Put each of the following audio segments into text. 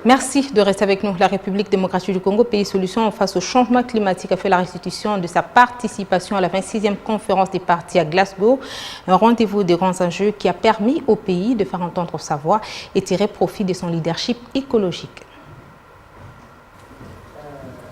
Merci de rester avec nous. La République démocratique du Congo, pays solution face au changement climatique, a fait la restitution de sa participation à la 26e conférence des partis à Glasgow. Un rendez-vous des grands enjeux qui a permis au pays de faire entendre sa voix et tirer profit de son leadership écologique.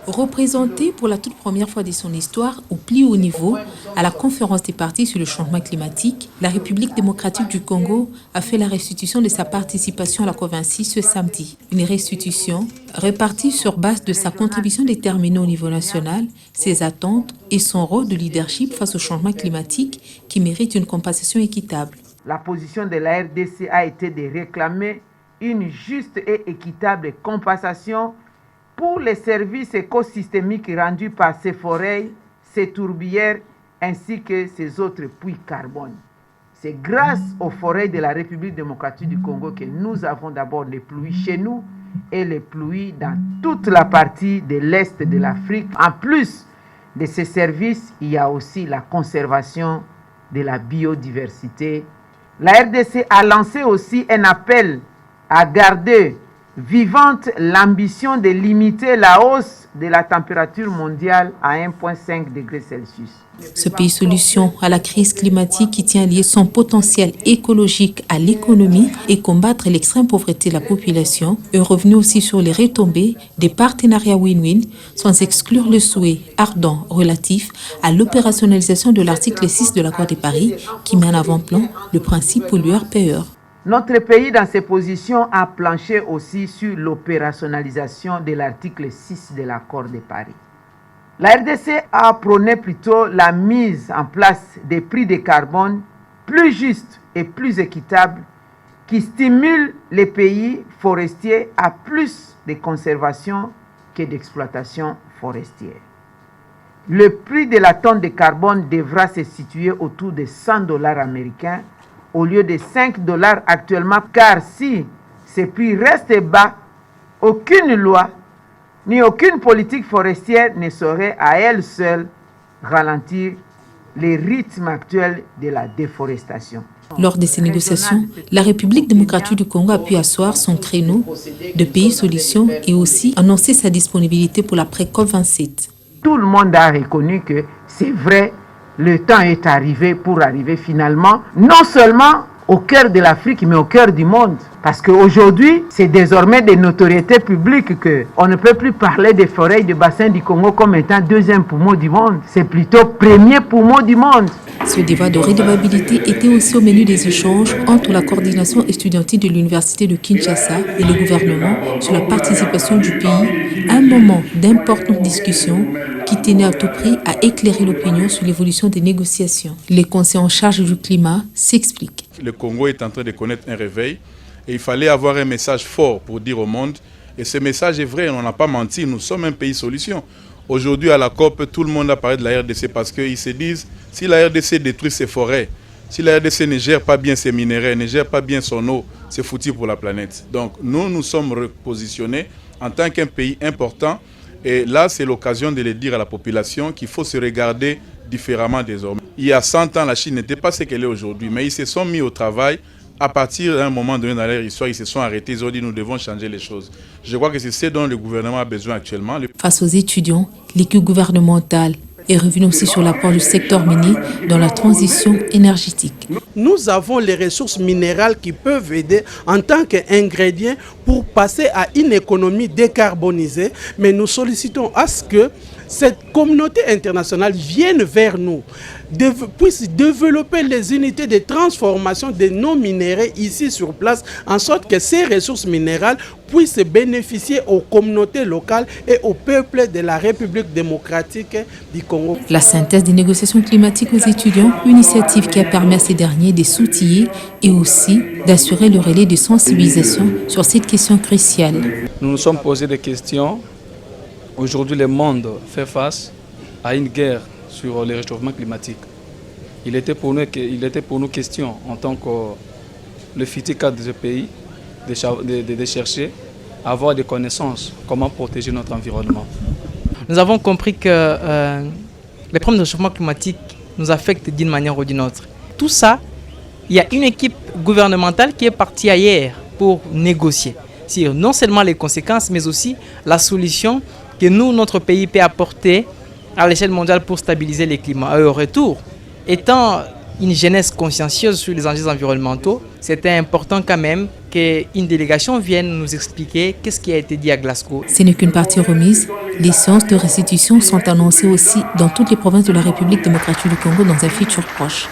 Représenté pour la toute première fois de son histoire au plus haut niveau à la conférence des partis sur le changement climatique, la République démocratique du Congo a fait la restitution de sa participation à la COP26 ce samedi. Une restitution répartie sur base de sa contribution déterminée au niveau national, ses attentes et son rôle de leadership face au changement climatique qui mérite une compensation équitable. La position de la RDC a été de réclamer une juste et équitable compensation pour les services écosystémiques rendus par ces forêts, ces tourbières ainsi que ces autres puits carbone. C'est grâce aux forêts de la République démocratique du Congo que nous avons d'abord les pluies chez nous et les pluies dans toute la partie de l'Est de l'Afrique. En plus de ces services, il y a aussi la conservation de la biodiversité. La RDC a lancé aussi un appel à garder vivante l'ambition de limiter la hausse de la température mondiale à 1,5 degré Celsius. Ce pays solution à la crise climatique qui tient à lier son potentiel écologique à l'économie et combattre l'extrême pauvreté de la population est revenu aussi sur les retombées des partenariats win-win sans exclure le souhait ardent relatif à l'opérationnalisation de l'article 6 de l'accord de Paris qui met en avant-plan le principe pollueur-payeur. Notre pays, dans ses positions, a planché aussi sur l'opérationnalisation de l'article 6 de l'accord de Paris. La RDC a prôné plutôt la mise en place des prix de carbone plus justes et plus équitables qui stimulent les pays forestiers à plus de conservation que d'exploitation forestière. Le prix de la tonne de carbone devra se situer autour de $100 américains au lieu de $5 actuellement, car si ces prix restent bas, aucune loi ni aucune politique forestière ne saurait à elle seule ralentir les rythmes actuels de la déforestation. Lors de ces négociations, la République démocratique du Congo a pu asseoir son créneau de pays solution et aussi annoncer sa disponibilité pour l'après COP27. Tout le monde a reconnu que c'est vrai. Le temps est arrivé pour arriver finalement, non seulement au cœur de l'Afrique, mais au cœur du monde. Parce qu'aujourd'hui, c'est désormais de notoriété publique qu'on ne peut plus parler des forêts du bassin du Congo comme étant deuxième poumon du monde. C'est plutôt premier poumon du monde. Ce débat de redevabilité était aussi au menu des échanges entre la coordination estudiantine de l'Université de Kinshasa et le gouvernement sur la participation du pays, un moment d'importantes discussions qui tenait à tout prix à éclairer l'opinion sur l'évolution des négociations. Les conseils en charge du climat s'expliquent. Le Congo est en train de connaître un réveil et il fallait avoir un message fort pour dire au monde. Et ce message est vrai, on n'a pas menti, nous sommes un pays solution. Aujourd'hui à la COP, tout le monde a parlé de la RDC parce qu'ils se disent si la RDC détruit ses forêts, si la RDC ne gère pas bien ses minéraux, ne gère pas bien son eau, c'est foutu pour la planète. Donc nous sommes repositionnés en tant qu'un pays important. Et là, c'est l'occasion de le dire à la population qu'il faut se regarder différemment désormais. Il y a 100 ans, la Chine n'était pas ce qu'elle est aujourd'hui, mais ils se sont mis au travail. À partir d'un moment donné dans leur histoire, ils se sont arrêtés, ils ont dit nous devons changer les choses. Je crois que c'est ce dont le gouvernement a besoin actuellement. Face aux étudiants, l'équipe gouvernementale est revenue aussi sur l'apport du secteur minier dans la transition énergétique. Nous avons les ressources minérales qui peuvent aider en tant qu'ingrédients pour passer à une économie décarbonisée, mais nous sollicitons à ce que cette communauté internationale vienne vers nous, puisse développer les unités de transformation de nos minéraux ici sur place, en sorte que ces ressources minérales puissent bénéficier aux communautés locales et au peuple de la République démocratique du Congo. La synthèse des négociations climatiques aux étudiants, initiative qui a permis à ces derniers de s'outiller et aussi d'assurer le relais de sensibilisation sur cette question cruciale. Nous nous sommes posé des questions. Aujourd'hui, le monde fait face à une guerre sur le réchauffement climatique. Il était pour nous question, en tant que le futur cadre de ce pays, de chercher à avoir des connaissances, comment protéger notre environnement. Nous avons compris que les problèmes de réchauffement climatique nous affectent d'une manière ou d'une autre. Tout ça, il y a une équipe gouvernementale qui est partie ailleurs pour négocier. sur non seulement les conséquences, mais aussi la solution que nous, notre pays, peut apporter à l'échelle mondiale pour stabiliser les climats. Et au retour, étant une jeunesse consciencieuse sur les enjeux environnementaux, c'était important quand même qu'une délégation vienne nous expliquer qu'est-ce qui a été dit à Glasgow. Ce n'est qu'une partie remise. Les séances de restitution sont annoncées aussi dans toutes les provinces de la République démocratique du Congo dans un futur proche.